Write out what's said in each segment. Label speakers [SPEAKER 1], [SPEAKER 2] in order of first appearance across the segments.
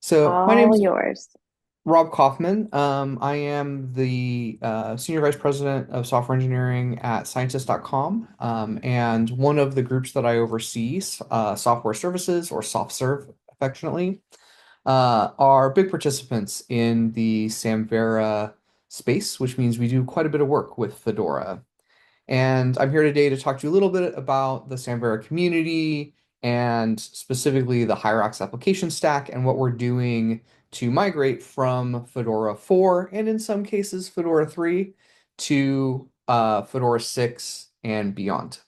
[SPEAKER 1] So my
[SPEAKER 2] All
[SPEAKER 1] name's
[SPEAKER 2] yours.
[SPEAKER 1] Rob Kauffman. I am the Senior Vice President of Software Engineering at Scientist.com. And one of the groups that I oversee, Software Services, or SoftServe affectionately, are big participants in the Samvera space, which means we do quite a bit of work with Fedora. And I'm here today to talk to you a little bit about the Samvera community and specifically the Hyrax application stack and what we're doing to migrate from Fedora 4 and in some cases Fedora 3 to Fedora 6 and beyond.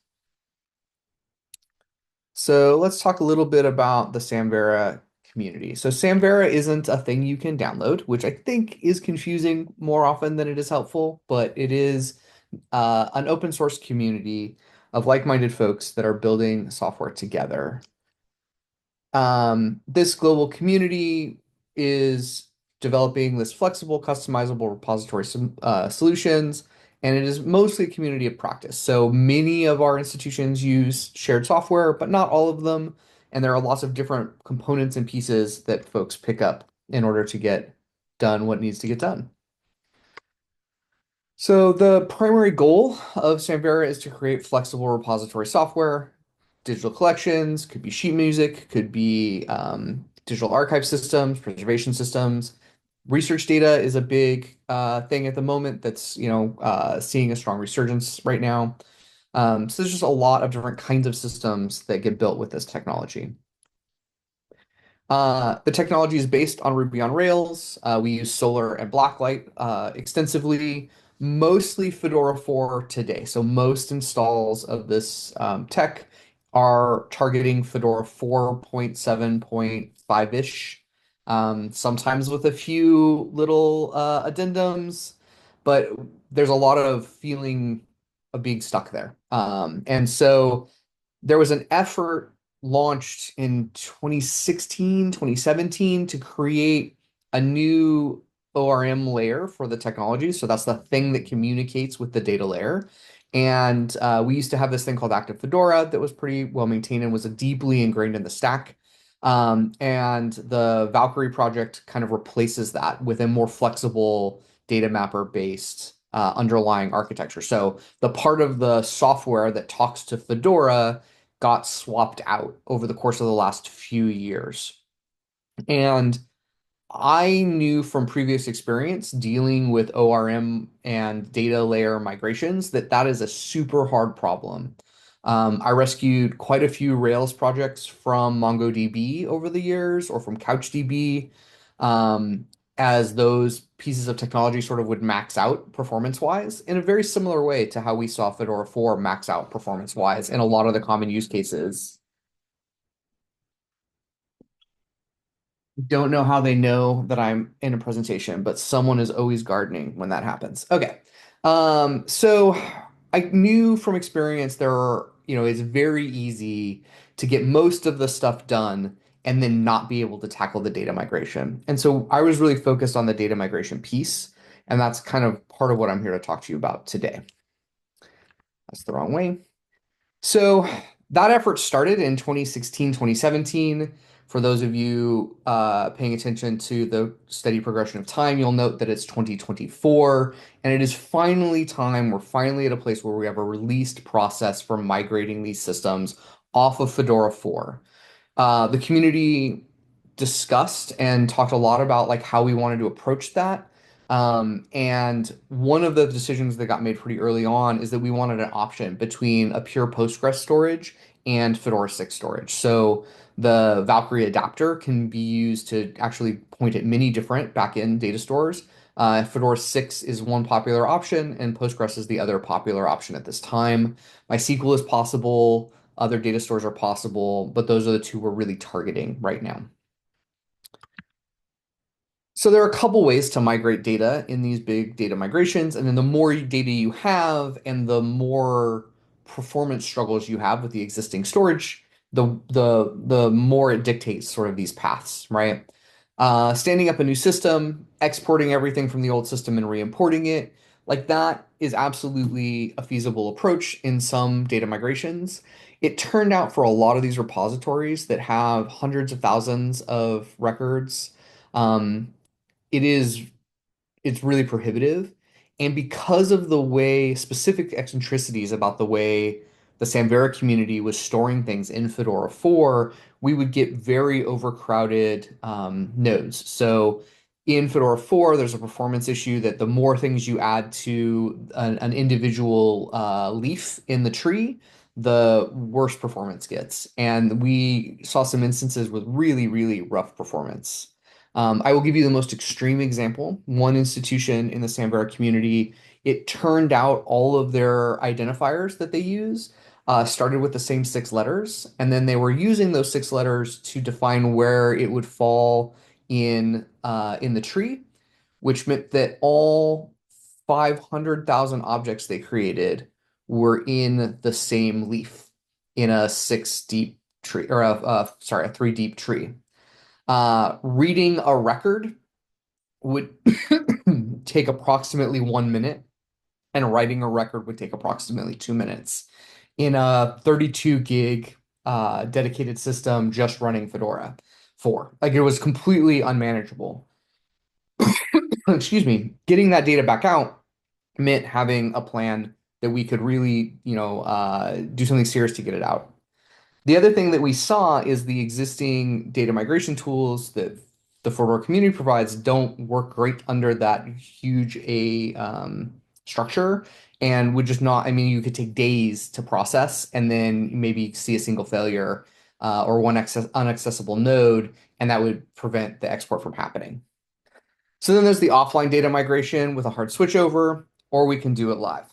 [SPEAKER 1] So let's talk a little bit about the Samvera community. So Samvera isn't a thing you can download, which I think is confusing more often than it is helpful, but it is an open source community of like-minded folks that are building software together. This global community is developing this flexible, customizable repository solutions, and it is mostly a community of practice. So many of our institutions use shared software, but not all of them. And there are lots of different components and pieces that folks pick up in order to get done what needs to get done. So the primary goal of Samvera is to create flexible repository software. Digital collections, could be sheet music, could be digital archive systems, preservation systems. Research data is a big thing at the moment that's, seeing a strong resurgence right now. So there's just a lot of different kinds of systems that get built with this technology. The technology is based on Ruby on Rails. We use Solar and Blacklight extensively, mostly Fedora 4 today. So most installs of this tech are targeting Fedora 4.7.5-ish, sometimes with a few little addendums, but there's a lot of feeling of being stuck there. And so there was an effort launched in 2016, 2017 to create a new ORM layer for the technology. So that's the thing that communicates with the data layer. And we used to have this thing called Active Fedora that was pretty well maintained and was deeply ingrained in the stack. And the Valkyrie project kind of replaces that with a more flexible data mapper based underlying architecture. So the part of the software that talks to Fedora got swapped out over the course of the last few years. And I knew from previous experience dealing with ORM and data layer migrations that that is a super hard problem. I rescued quite a few Rails projects from MongoDB over the years or from CouchDB, um, as those pieces of technology sort of would max out performance-wise in a very similar way to how we saw Fedora 4 max out performance-wise in a lot of the common use cases. Don't know how they know that I'm in a presentation, but someone is always gardening when that happens. Okay. So I knew from experience there are, it's very easy to get most of the stuff done and then not be able to tackle the data migration. And so I was really focused on the data migration piece, and that's kind of part of what I'm here to talk to you about today. That's the wrong way. So that effort started in 2016, 2017. For those of you paying attention to the steady progression of time, you'll note that it's 2024, and it is finally time. We're finally at a place where we have a released process for migrating these systems off of Fedora 4. The community discussed and talked a lot about like how we wanted to approach that. And one of the decisions that got made pretty early on is that we wanted an option between a pure Postgres storage and Fedora 6 storage. So the Valkyrie adapter can be used to actually point at many different backend data stores. Fedora 6 is one popular option, and Postgres is the other popular option at this time. MySQL is possible. Other data stores are possible, but those are the two we're really targeting right now. So there are a couple ways to migrate data in these big data migrations, and then the more data you have and the more performance struggles you have with the existing storage, the more it dictates sort of these paths, right? Standing up a new system, exporting everything from the old system and re-importing it, like that is absolutely a feasible approach in some data migrations. It turned out for a lot of these repositories that have hundreds of thousands of records, Um, it is it's really prohibitive. And because of the way specific eccentricities about the way the Samvera community was storing things in Fedora 4, we would get very overcrowded nodes. So in Fedora 4, there's a performance issue that the more things you add to an individual leaf in the tree, the worse performance gets. And we saw some instances with really, really rough performance. I will give you the most extreme example. One institution in the Samvera community, it turned out all of their identifiers that they use started with the same six letters, and then they were using those six letters to define where it would fall in the tree, which meant that all 500,000 objects they created were in the same leaf in a six deep tree, or a three deep tree. Reading a record would take approximately 1 minute, and writing a record would take approximately 2 minutes in a 32 gig dedicated system just running Fedora 4. Like it was completely unmanageable. Excuse me. Getting that data back out meant having a plan that we could really, do something serious to get it out. The other thing that we saw is the existing data migration tools that the Fedora community provides don't work great under that huge structure and would just not, I mean, you could take days to process and then maybe see a single failure or one unaccessible node, and that would prevent the export from happening. So then there's the offline data migration with a hard switchover, or we can do it live.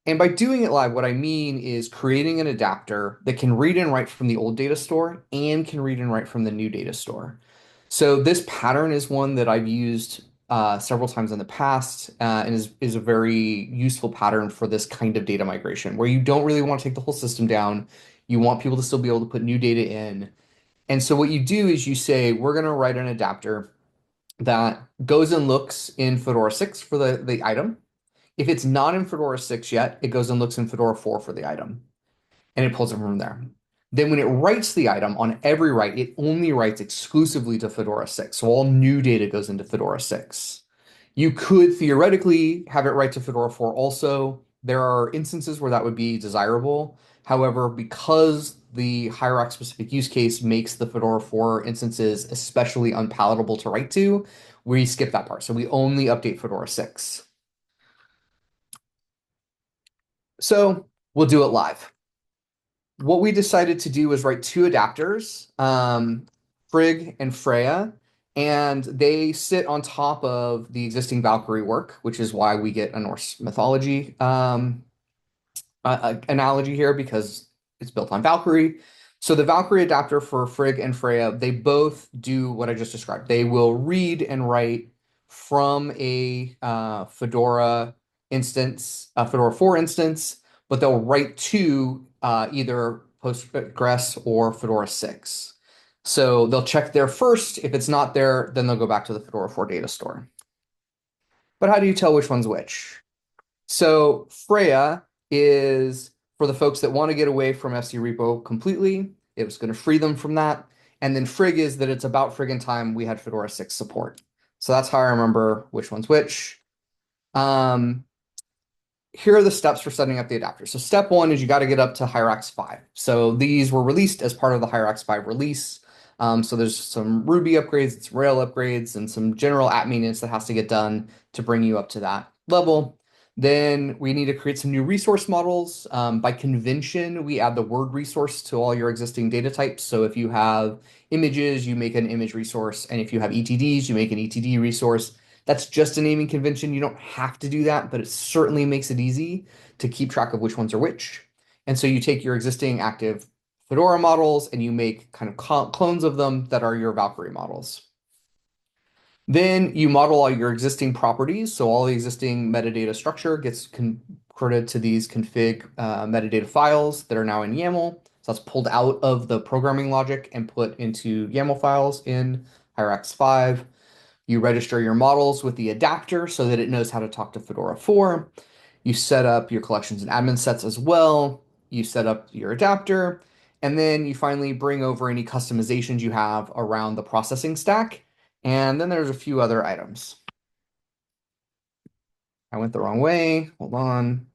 [SPEAKER 1] And by doing it live, what I mean is creating an adapter that can read and write from the old data store and can read and write from the new data store. So this pattern is one that I've used several times in the past and is a very useful pattern for this kind of data migration, where you don't really want to take the whole system down. You want people to still be able to put new data in. And so what you do is you say, we're going to write an adapter that goes and looks in Fedora 6 for the item. If it's not in Fedora 6 yet, it goes and looks in Fedora 4 for the item, and it pulls it from there. Then when it writes the item on every write, it only writes exclusively to Fedora 6. So all new data goes into Fedora 6. You could theoretically have it write to Fedora 4 also. There are instances where that would be desirable. However, because the Hyrax specific use case makes the Fedora 4 instances especially unpalatable to write to, we skip that part. So we only update Fedora 6. So we'll do it live. What we decided to do was write two adapters, Frigg and Freya, and they sit on top of the existing Valkyrie work, which is why we get a Norse mythology analogy here, because it's built on Valkyrie. So the Valkyrie adapter for Frigg and Freya, they both do what I just described. They will read and write from a Fedora instance, a Fedora 4 instance, but they'll write to either Postgres or Fedora 6. So they'll check there first. If it's not there, then they'll go back to the Fedora 4 data store. But how do you tell which one's which? So Freya is for the folks that want to get away from FCREPO completely. It was going to free them from that. And then Frigg is that it's about friggin' time we had Fedora 6 support. So that's how I remember which one's which. Here are the steps for setting up the adapter. So step one is you got to get up to Hyrax 5. So these were released as part of the Hyrax 5 release. So there's some Ruby upgrades, some Rail upgrades, and some general app maintenance that has to get done to bring you up to that level. Then we need to create some new resource models. By convention, we add the word resource to all your existing data types. So if you have images, you make an image resource. And if you have ETDs, you make an ETD resource. That's just a naming convention. You don't have to do that, but it certainly makes it easy to keep track of which ones are which. And so you take your existing active Fedora models and you make kind of clones of them that are your Valkyrie models. Then you model all your existing properties. So all the existing metadata structure gets converted to these config metadata files that are now in YAML. So that's pulled out of the programming logic and put into YAML files in Hyrax 5. You register your models with the adapter so that it knows how to talk to Fedora 4. You set up your collections and admin sets as well. You set up your adapter, and then you finally bring over any customizations you have around the processing stack, And then there's a few other items. I went the wrong way. Hold on.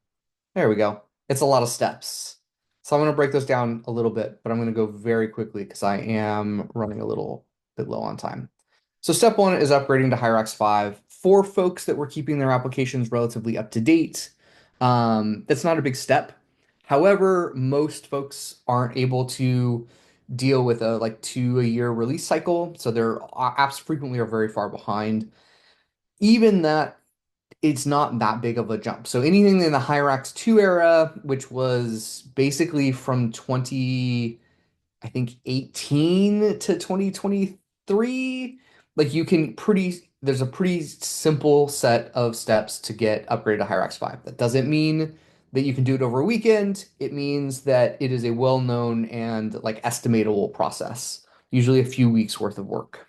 [SPEAKER 1] There we go. It's a lot of steps. So I'm going to break those down a little bit, but I'm going to go very quickly because I am running a little bit low on time. So step one is upgrading to Hyrax 5. For folks that were keeping their applications relatively up to date, that's not a big step. However, most folks aren't able to deal with a like 2 a year release cycle, so their apps frequently are very far behind. Even that, it's not that big of a jump. So anything in the Hyrax 2 era, which was basically from 20, I think 18 to 2023, like you can there's a pretty simple set of steps to get upgraded to Hyrax 5. That doesn't mean that you can do it over a weekend. It means that it is a well-known and like estimatable process, usually a few weeks worth of work.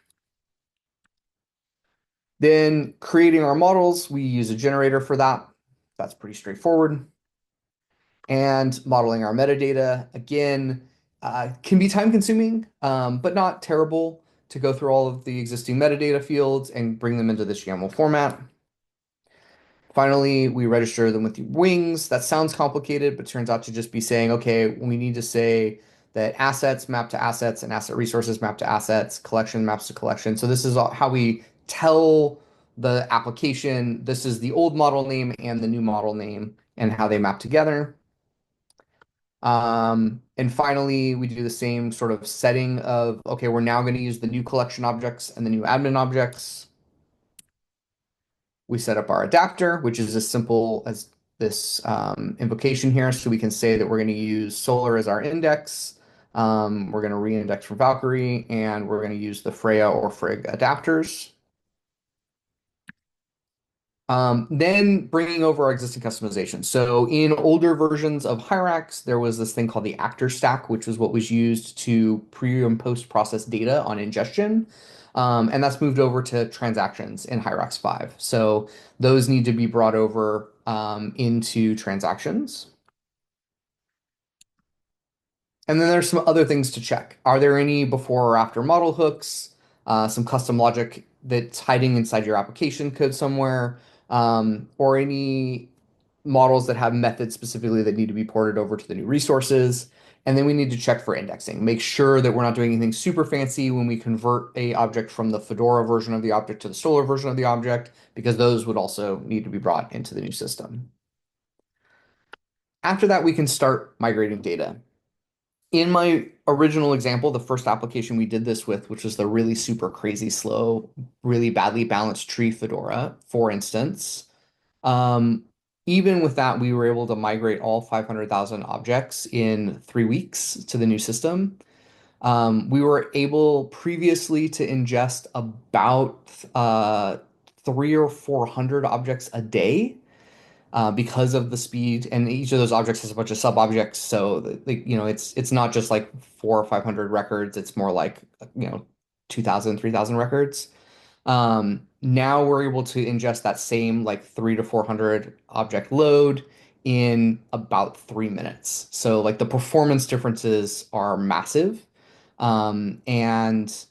[SPEAKER 1] Then creating our models, we use a generator for that. That's pretty straightforward. And modeling our metadata, again, can be time consuming, but not terrible to go through all of the existing metadata fields and bring them into this YAML format. Finally, we register them with the wings. That sounds complicated, but turns out to just be saying, okay, we need to say that assets map to assets and asset resources map to assets, collection maps to collection. So this is how we tell the application this is the old model name and the new model name and how they map together. And finally, we do the same sort of setting of, okay, we're now going to use the new collection objects and the new admin objects. We set up our adapter, which is as simple as this invocation here. So we can say that we're going to use Solar as our index. We're going to re-index from Valkyrie, and we're going to use the Freya or Frigg adapters. Then bringing over our existing customization. So in older versions of Hyrax, there was this thing called the actor stack, which was what was used to pre and post process data on ingestion. And that's moved over to transactions in Hyrax 5. So those need to be brought over into transactions. And then there's some other things to check. Are there any before or after model hooks? Some custom logic that's hiding inside your application code somewhere, or any models that have methods specifically that need to be ported over to the new resources. And then we need to check for indexing. Make sure that we're not doing anything super fancy when we convert a object from the Fedora version of the object to the Solar version of the object, because those would also need to be brought into the new system. After that, we can start migrating data. In my original example, the first application we did this with, which was the really super crazy slow, really badly balanced tree Fedora, for instance, um, even with that, we were able to migrate all 500,000 objects in 3 weeks to the new system. We were able previously to ingest about 300 or 400 objects a day because of the speed, and each of those objects has a bunch of sub objects. So it's not just like 400 or 500 records. It's more like 2,000, 3,000 records. Now we're able to ingest that same like 300 to 400 object load in about 3 minutes. So like the performance differences are massive. And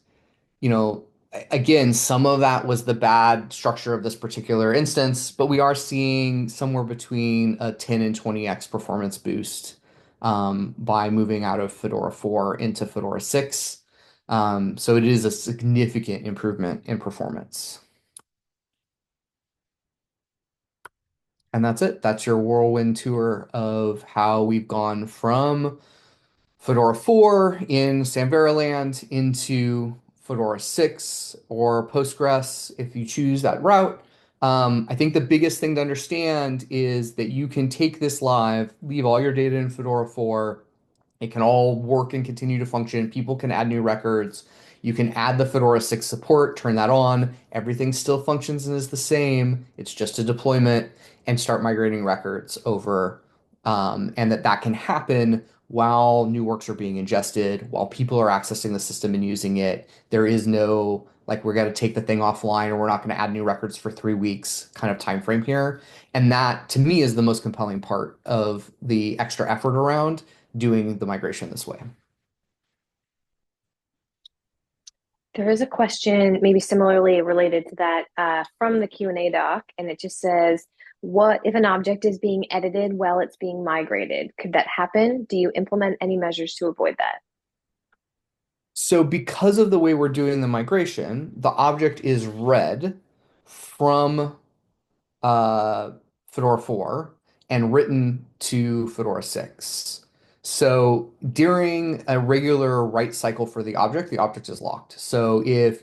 [SPEAKER 1] again, some of that was the bad structure of this particular instance, but we are seeing somewhere between a 10 and 20x performance boost by moving out of Fedora 4 into Fedora 6. So it is a significant improvement in performance. And that's it. That's your whirlwind tour of how we've gone from Fedora 4 in Samvera land into Fedora 6 or Postgres if you choose that route. I think the biggest thing to understand is that you can take this live, leave all your data in Fedora 4. It can all work and continue to function. People can add new records. You can add the Fedora 6 support, turn that on. Everything still functions and is the same. It's just a deployment and start migrating records over. And that can happen while new works are being ingested, while people are accessing the system and using it. There is no like we're going to take the thing offline or we're not going to add new records for 3 weeks kind of time frame here. And that to me is the most compelling part of the extra effort around doing the migration this way.
[SPEAKER 2] There is a question, maybe similarly related to that, from the Q&A doc, and it just says, "What if an object is being edited while it's being migrated? Could that happen? Do you implement any measures to avoid that?"
[SPEAKER 1] So because of the way we're doing the migration, the object is read from uh, Fedora 4 and written to Fedora 6. So during a regular write cycle for the object is locked. So if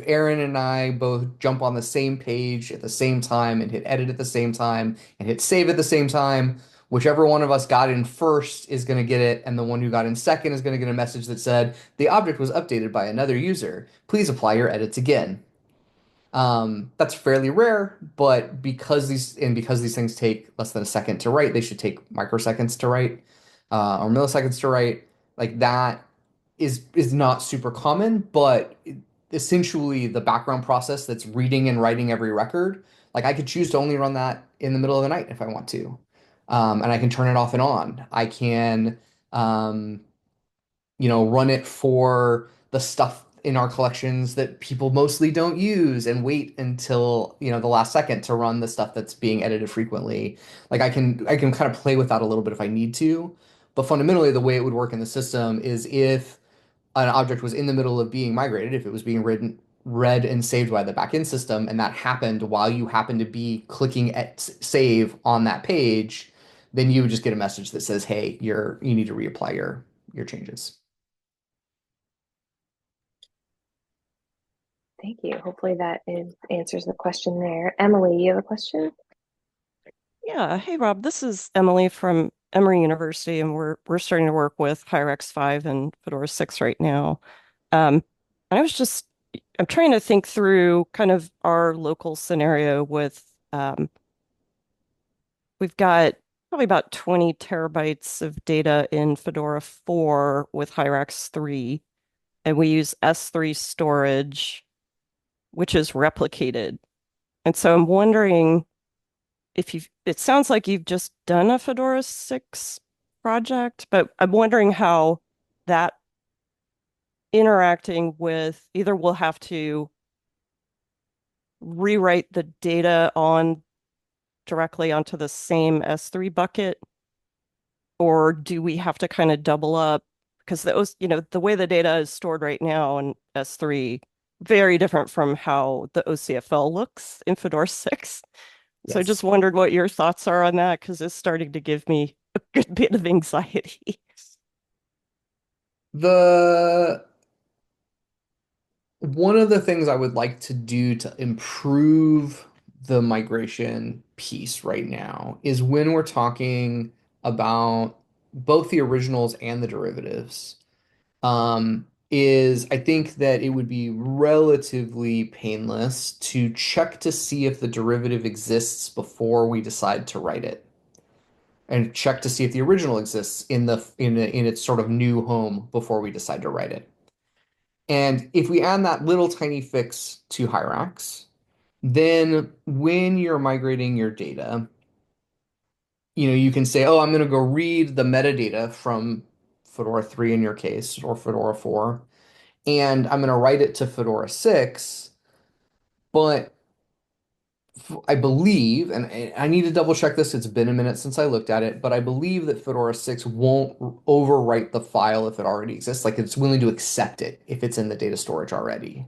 [SPEAKER 1] Aaron and I both jump on the same page at the same time and hit edit at the same time and hit save at the same time, whichever one of us got in first is going to get it, and the one who got in second is going to get a message that said, the object was updated by another user. Please apply your edits again. That's fairly rare, but because these things take less than a second to write, they should take microseconds to write, or milliseconds to write. Like that is not super common, but essentially the background process that's reading and writing every record, like I could choose to only run that in the middle of the night if I want to. And I can turn it off and on. I can um, run it for the stuff in our collections that people mostly don't use and wait until, the last second to run the stuff that's being edited frequently. Like I can kind of play with that a little bit if I need to. But fundamentally, the way it would work in the system is if an object was in the middle of being migrated, if it was being read and saved by the backend system, and that happened while you happen to be clicking at save on that page, then you would just get a message that says, "Hey, you need to reapply your changes."
[SPEAKER 2] Thank you. Hopefully that answers the question there. Emily, you have a question?
[SPEAKER 3] Yeah, hey Rob, this is Emily from Emory University, and we're starting to work with Hyrax 5 and Fedora 6 right now. And I was just I'm trying to think through kind of our local scenario with we've got probably about 20 terabytes of data in Fedora 4 with Hyrax 3, and we use S3 storage, which is replicated. And so I'm wondering if you it sounds like you've just done a Fedora 6 project, but I'm wondering how that interacting with either we'll have to rewrite the data on directly onto the same S3 bucket, or do we have to kind of double up? Because those, the way the data is stored right now in S3, very different from how the OCFL looks in Fedora 6. So I just
[SPEAKER 1] Yes.
[SPEAKER 3] wondered what your thoughts are on that because it's starting to give me a good bit of anxiety.
[SPEAKER 1] The One of the things I would like to do to improve the migration piece right now is when we're talking about both the originals and the derivatives, is I think that it would be relatively painless to check to see if the derivative exists before we decide to write it, and check to see if the original exists in its sort of new home before we decide to write it. And if we add that little tiny fix to Hyrax, then when you're migrating your data, you can say, oh, I'm going to go read the metadata from Fedora 3 in your case, or Fedora 4, and I'm going to write it to Fedora 6. But I believe, and I need to double check this, it's been a minute since I looked at it, but I believe that Fedora 6 won't overwrite the file if it already exists. Like it's willing to accept it if it's in the data storage already.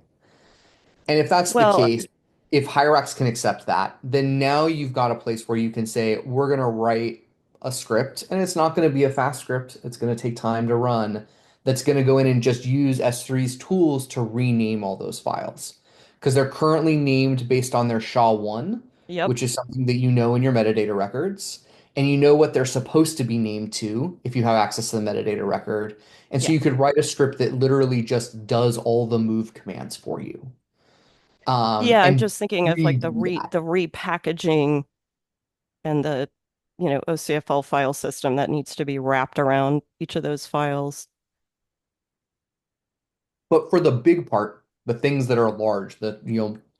[SPEAKER 1] And if that's the
[SPEAKER 3] Well,
[SPEAKER 1] case, if Hyrax can accept that, then now you've got a place where you can say, we're going to write a script, and it's not going to be a fast script. It's going to take time to run. That's going to go in and just use S3's tools to rename all those files. Because they're currently named based on their SHA-1,
[SPEAKER 3] yep.
[SPEAKER 1] which is something that you know in your metadata records. And you know what they're supposed to be named to if you have access to the metadata record. And so
[SPEAKER 3] Yeah.
[SPEAKER 1] you could write a script that literally just does all the move commands for you,
[SPEAKER 3] Yeah, I'm
[SPEAKER 1] and
[SPEAKER 3] just thinking of like
[SPEAKER 1] redo that.
[SPEAKER 3] the repackaging and the, OCFL file system that needs to be wrapped around each of those files.
[SPEAKER 1] But for the big part, the things that are large, the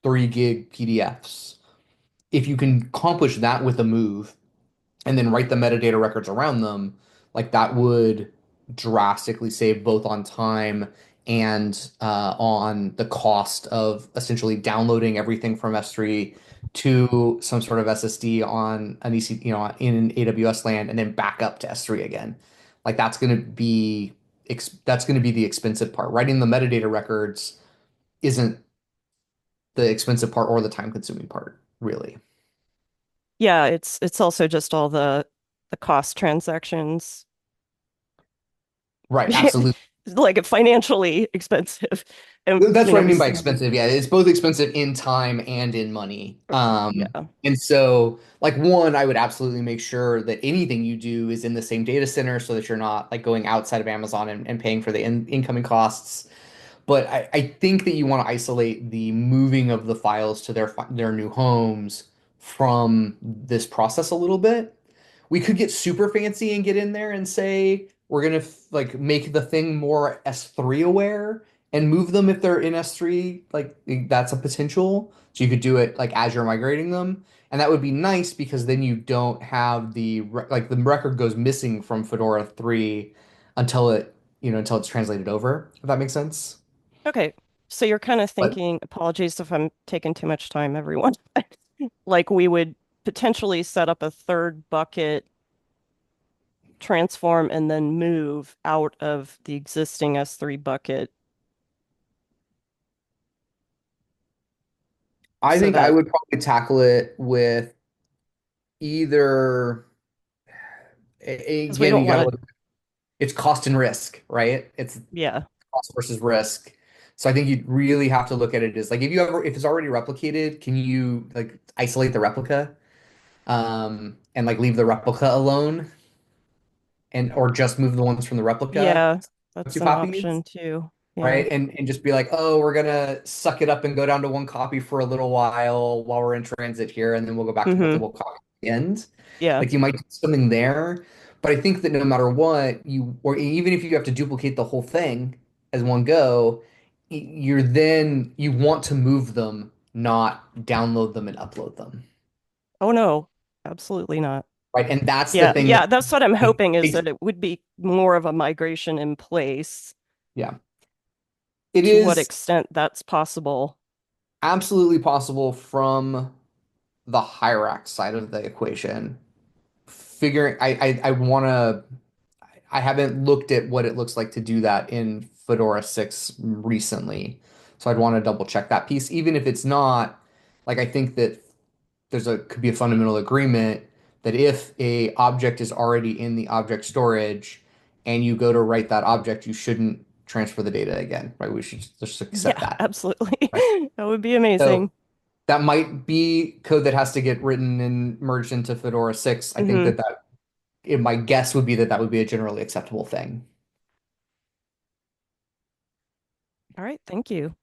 [SPEAKER 1] 3 gig PDFs, if you can accomplish that with a move and then write the metadata records around them, like that would drastically save both on time and on the cost of essentially downloading everything from S3 to some sort of SSD on an EC, in an AWS land and then back up to S3 again. Like that's going to be the expensive part. Writing the metadata records isn't the expensive part or the time consuming part, really.
[SPEAKER 3] Yeah, it's also just all the cost transactions.
[SPEAKER 1] Right, absolutely.
[SPEAKER 3] Like financially expensive. And
[SPEAKER 1] That's what I
[SPEAKER 3] we
[SPEAKER 1] mean by expensive. Yeah, it's both expensive in time and in money.
[SPEAKER 3] yeah.
[SPEAKER 1] And so like one, I would absolutely make sure that anything you do is in the same data center so that you're not like going outside of Amazon and paying for the incoming costs. But I think that you want to isolate the moving of the files to their new homes from this process a little bit. We could get super fancy and get in there and say we're gonna like make the thing more S3 aware and move them if they're in S3. Like that's a potential. So you could do it like as you're migrating them, and that would be nice because then you don't have like the record goes missing from Fedora 3 until until it's translated over. If that makes sense.
[SPEAKER 3] Okay. So you're kind of
[SPEAKER 1] But
[SPEAKER 3] thinking, apologies if I'm taking too much time, everyone. Like we would potentially set up a third bucket, transform, and then move out of the existing S3 bucket
[SPEAKER 1] I
[SPEAKER 3] so
[SPEAKER 1] think I
[SPEAKER 3] that,
[SPEAKER 1] would probably tackle it with either
[SPEAKER 3] because we
[SPEAKER 1] again,
[SPEAKER 3] don't
[SPEAKER 1] you got to
[SPEAKER 3] want to,
[SPEAKER 1] look. It's cost and risk, right? It's
[SPEAKER 3] yeah.
[SPEAKER 1] cost versus risk. So I think you really have to look at it as like if it's already replicated, can you like isolate the replica and like leave the replica alone and or just move the ones from the replica
[SPEAKER 3] Yeah, that's
[SPEAKER 1] to
[SPEAKER 3] an
[SPEAKER 1] copies?
[SPEAKER 3] option too. Yeah.
[SPEAKER 1] Right? And just be like, oh, we're gonna suck it up and go down to one copy for a little while we're in transit here, and then we'll go back to
[SPEAKER 3] Mm-hmm.
[SPEAKER 1] multiple copies at the end.
[SPEAKER 3] Yeah.
[SPEAKER 1] Like you might do something there, but I think that no matter what, or even if you have to duplicate the whole thing as one go, you want to move them, not download them and upload them.
[SPEAKER 3] Oh no, absolutely not.
[SPEAKER 1] Right? And that's the
[SPEAKER 3] Yeah,
[SPEAKER 1] thing that
[SPEAKER 3] yeah, that's what I'm hoping is
[SPEAKER 1] takes,
[SPEAKER 3] that it would be more of a migration in place.
[SPEAKER 1] yeah. It
[SPEAKER 3] To what
[SPEAKER 1] is
[SPEAKER 3] extent that's possible.
[SPEAKER 1] absolutely possible from the Hyrax side of the equation. Figuring, I want to, I haven't looked at what it looks like to do that in Fedora 6 recently. So I'd want to double check that piece, even if it's not, like I think that could be a fundamental agreement that if a object is already in the object storage and you go to write that object, you shouldn't transfer the data again, right? We should just accept
[SPEAKER 3] Yeah,
[SPEAKER 1] that,
[SPEAKER 3] absolutely.
[SPEAKER 1] right?
[SPEAKER 3] That would be
[SPEAKER 1] So
[SPEAKER 3] amazing.
[SPEAKER 1] that might be code that has to get written and merged into Fedora 6. I think
[SPEAKER 3] Hmm.
[SPEAKER 1] my guess would be that that would be a generally acceptable thing.
[SPEAKER 3] All right, thank you.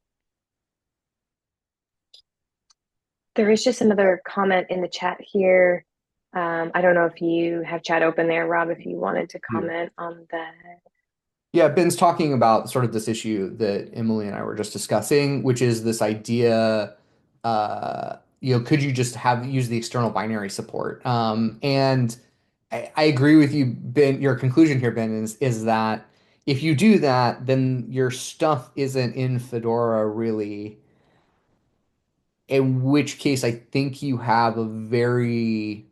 [SPEAKER 2] There is just another comment in the chat here. I don't know if you have chat open there, Rob, if you wanted to comment on that.
[SPEAKER 1] Yeah, Ben's talking about sort of this issue that Emily and I were just discussing, which is this idea, could you just use the external binary support? And I agree with you, Ben. Your conclusion here, Ben, is that if you do that, then your stuff isn't in Fedora really, in which case I think you have a very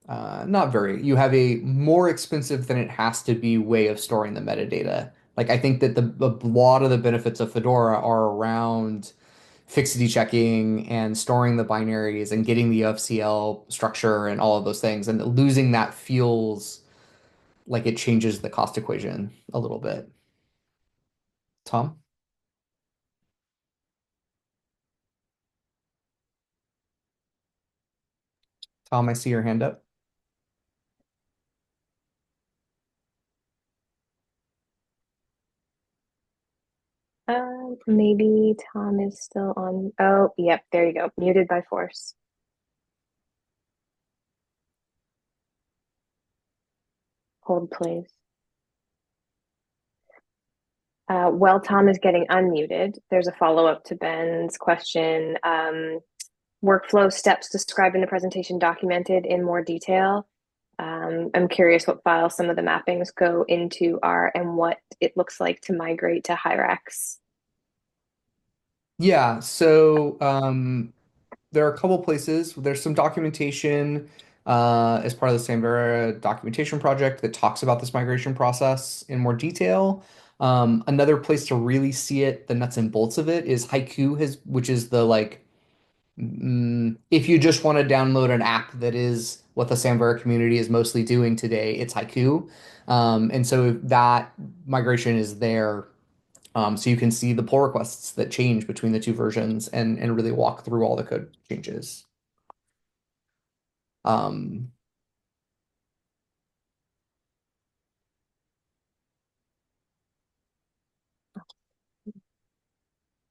[SPEAKER 1] not very. You have a more expensive than it has to be way of storing the metadata. Like I think that a lot of the benefits of Fedora are around fixity checking and storing the binaries and getting the FCL structure and all of those things. And losing that feels like it changes the cost equation a little bit. Tom? Tom, I see your hand up.
[SPEAKER 2] Maybe Tom is still on. Oh, yep, there you go. Muted by force. Hold, please. While Tom is getting unmuted, there's a follow-up to Ben's question. Workflow steps described in the presentation documented in more detail. I'm curious what files some of the mappings go into are and what it looks like to migrate to Hyrax.
[SPEAKER 1] Yeah, so there are a couple places. There's some documentation as part of the Samvera documentation project that talks about this migration process in more detail. Another place to really see it, the nuts and bolts of it, is Haiku has, which is the like, if you just want to download an app that is what the Samvera community is mostly doing today, it's Haiku. And so that migration is there. So you can see the pull requests that change between the two versions and really walk through all the code changes. Um,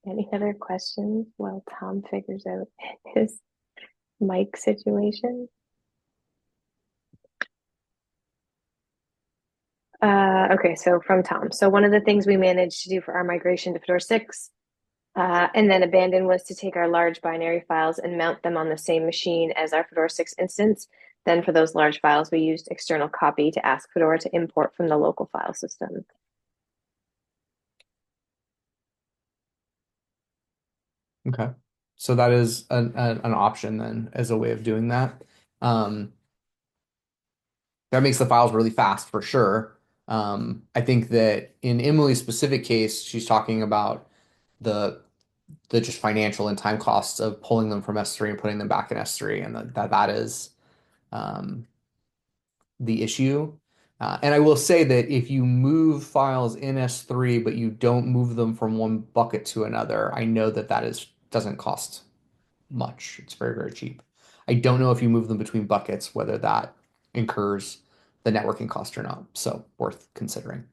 [SPEAKER 2] Any other questions while Tom figures out his mic situation? Okay, so from Tom. So one of the things we managed to do for our migration to Fedora 6 and then abandon was to take our large binary files and mount them on the same machine as our Fedora 6 instance. Then for those large files, we used external copy to ask Fedora to import from the local file system.
[SPEAKER 1] okay. So that is an option then as a way of doing that. Um, that makes the files really fast for sure. I think that in Emily's specific case, she's talking about the the just financial and time costs of pulling them from S3 and putting them back in S3, and that is um, the issue. And I will say that if you move files in S3, but you don't move them from one bucket to another, I know that that is doesn't cost much. It's very, very cheap. I don't know if you move them between buckets, whether that incurs the networking cost or not. So worth considering.